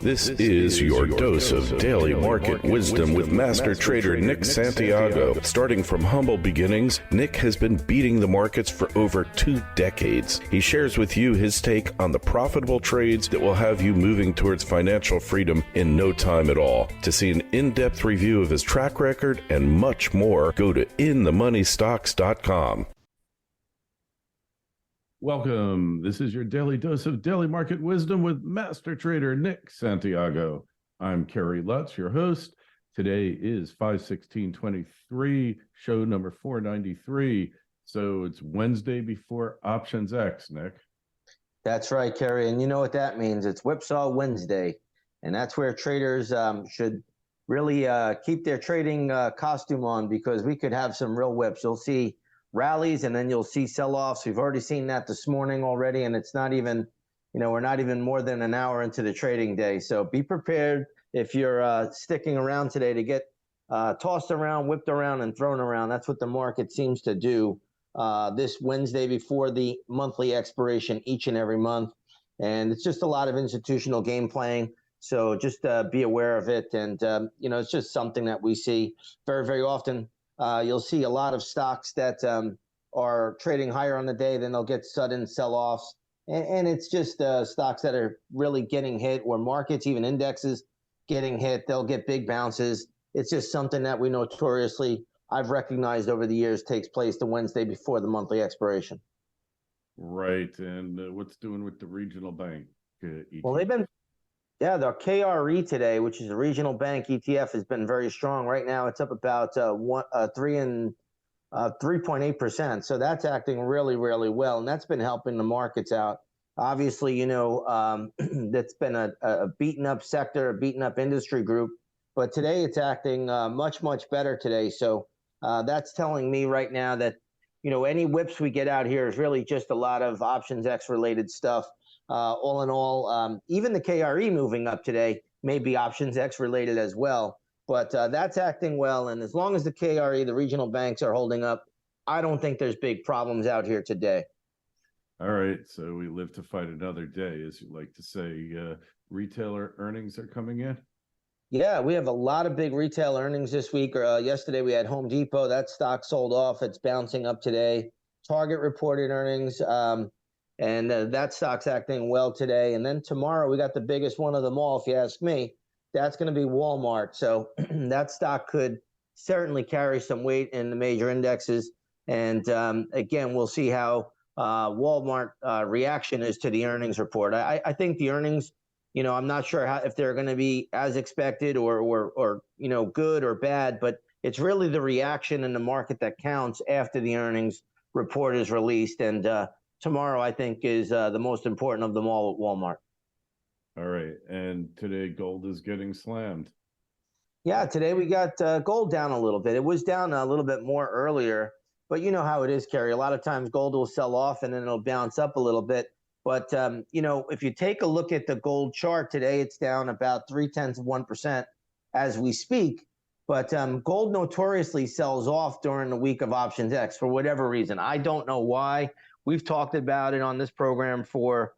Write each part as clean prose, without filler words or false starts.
This is your dose of daily market wisdom with master trader Nick Santiago. Starting from humble beginnings, Nick has been beating the markets for over 2 decades. He shares with you his take on the profitable trades that will have you moving towards financial freedom in no time at all. To see an in-depth review of his track record and much more, go to inthemoneystocks.com. Welcome. This is your daily dose of daily market wisdom with master trader Nick Santiago. I'm Kerry Lutz, your host. Today is 5/16/23, show number 493. So it's Wednesday before Options X, Nick. That's right, Kerry. And you know what that means. It's Whipsaw Wednesday. And that's where traders should really keep their trading costume on, because we could have some real whips. You'll see rallies and then you'll see sell-offs. We've already seen that this morning already, and it's not even, we're not even more than an hour into the trading day. So be prepared if you're sticking around today to get tossed around, whipped around, and thrown around. That's what the market seems to do this Wednesday before the monthly expiration each and every month. And it's just a lot of institutional game playing. So just be aware of it. And, it's just something that we see very, very often. You'll see a lot of stocks that are trading higher on the day, then they'll get sudden sell-offs. And it's just stocks that are really getting hit, or markets, even indexes getting hit. They'll get big bounces. It's just something that we notoriously, I've recognized over the years, takes place the Wednesday before the monthly expiration. Right. And what's doing with the Regional Bank ETF? Well, the KRE today, which is a Regional Bank ETF, has been very strong. Right now, it's up about 3.8%. So that's acting really, really well, and that's been helping the markets out. Obviously, that's been a beaten up sector, a beaten up industry group, but today it's acting much, much better today. So that's telling me right now that any whips we get out here is really just a lot of Options X related stuff. All in all, even the KRE moving up today may be Options X related as well, but that's acting well. And as long as the KRE, the regional banks, are holding up, I don't think there's big problems out here today. All right. So we live to fight another day, as you like to say. Retailer earnings are coming in. Yeah, we have a lot of big retail earnings this week. Yesterday we had Home Depot. That stock sold off. It's bouncing up today. Target reported earnings. And that stock's acting well today. And then tomorrow we got the biggest one of them all, if you ask me. That's going to be Walmart. So that stock could certainly carry some weight in the major indexes. And again, we'll see how Walmart reaction is to the earnings report. I think the earnings, I'm not sure if they're going to be as expected or good or bad, but it's really the reaction in the market that counts after the earnings report is released. And tomorrow, I think, is the most important of them all at Walmart. All right. And today, gold is getting slammed. Yeah, today we got gold down a little bit. It was down a little bit more earlier, but you know how it is, Kerry. A lot of times gold will sell off and then it'll bounce up a little bit. But, if you take a look at the gold chart today, it's down about 0.3% as we speak. But gold notoriously sells off during the week of Options X for whatever reason. I don't know why. We've talked about it on this program for,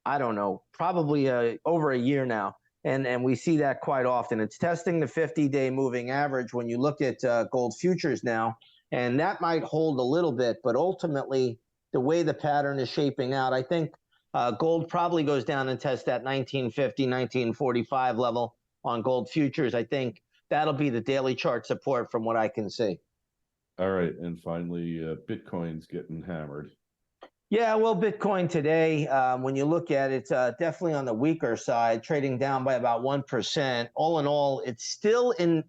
I don't know, probably over a year now. And we see that quite often. It's testing the 50-day moving average when you look at gold futures now. And that might hold a little bit. But ultimately, the way the pattern is shaping out, I think gold probably goes down and tests that 1950, 1945 level on gold futures. I think that'll be the daily chart support from what I can see. All right. And finally, Bitcoin's getting hammered. Yeah, well, Bitcoin today, when you look at it, it's definitely on the weaker side, trading down by about 1%. All in all, it's still in,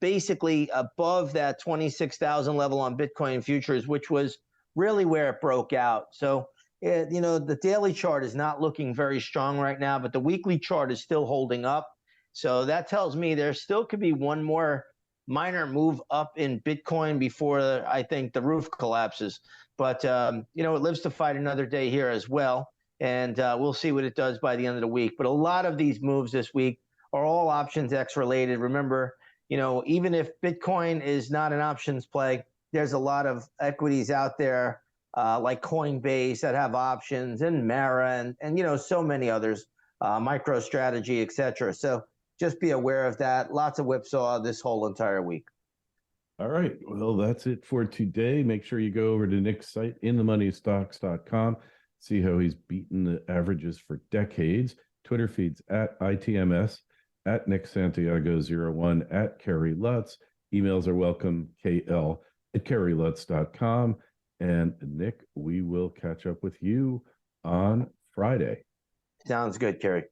basically above that 26,000 level on Bitcoin futures, which was really where it broke out. So, the daily chart is not looking very strong right now, but the weekly chart is still holding up. So that tells me there still could be one more minor move up in Bitcoin before I think the roof collapses. But, it lives to fight another day here as well. And we'll see what it does by the end of the week. But a lot of these moves this week are all Options X related. Remember, even if Bitcoin is not an options play, there's a lot of equities out there like Coinbase that have options, and Mara and so many others. micro strategy, etc. So just be aware of that. Lots of whipsaw this whole entire week. All right. Well, that's it for today. Make sure you go over to Nick's site, inthemoneystocks.com. See how he's beaten the averages for decades. Twitter feeds at ITMS, at Nick Santiago01, at Kerry Lutz. Emails are welcome, KL@kerrylutz.com. And Nick, we will catch up with you on Friday. Sounds good, Kerry.